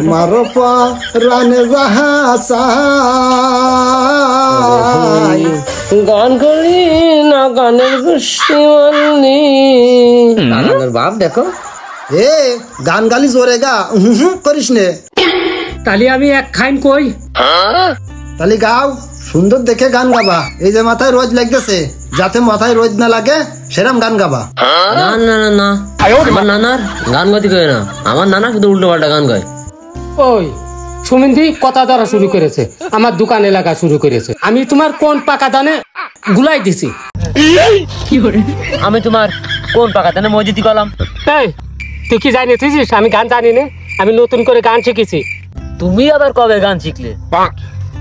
মারো পরানে যাহা চাই গান করলি না গানের বৃষ্টি মানলি নানার বাপ দেখো এ গান গালি জোরে গা করিস নে তাহলে আমি এক খাইন কই তাহলে গাও সুন্দর দেখে গান গাবা এই যে মাথায় রোজ লাগতেছে যাতে মাথায় রোজ না লাগে সেরকম গান গাবা না না না না আমার নানার গান গাতি কয় না আমার নানা শুধু উল্টো পাল্টা গান গায় ওই সুমিন্দি কথা ধরা শুরু করেছে আমার দোকান এলাকা শুরু করেছে আমি তোমার কোন পাকা দানে গুলাই দিছি আমি তোমার কোন পাকা দানে মসজিদি কলাম এই তুই কি জানিস আমি গান জানি না আমি নতুন করে গান শিখেছি তুমি আবার কবে গান শিখলে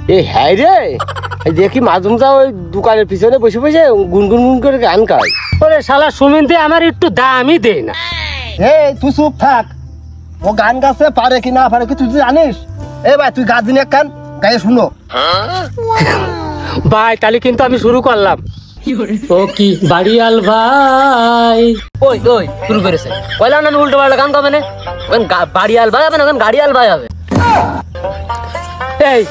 এ হ্যাঁ রে দেখি মাঝুমজা ওই দোকানের পিছনে বসে বসে গুনগুন করে গান গায় ওরে শালা সুমিন্দি আমার একটু দামই দেয় না এই তুই চুপ থাক ও গান গাছে পারে কি না পারে কি তুই জানিস এ ভাই তুই গা দিন এক কান গায়ে শুনো ভাই তাহলে কিন্তু আমি শুরু করলাম ও কি বাড়িয়াল ভাই ওই ওই শুরু করেছে কইলা না উল্টো পাল্টা গান গাবে না বাড়িয়াল ভাই হবে না গাড়িয়াল ভাই হবে এই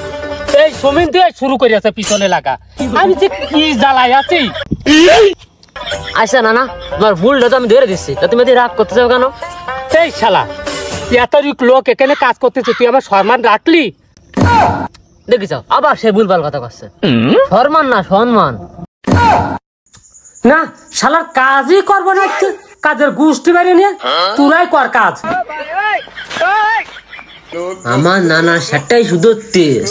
এই সুমিন্দি শুরু করেছে পিছনে লাগা আমি যে কি জ্বালাই আছি আচ্ছা না না তোমার ভুলটা তো আমি ধরে দিচ্ছি তা তুমি রাগ করতে চাও কেন এই শালা এত লোক এখানে কাজ করতেছে তুই আমার সম্মান রাখলি দেখি চাও আবার সে ভুলভাল কথা করছে সম্মান না সম্মান না শালার কাজই করবো না কাজের গোষ্ঠী বাইরে নিয়ে তোরাই কর কাজ আমার নানা সেটাই শুধু তেজ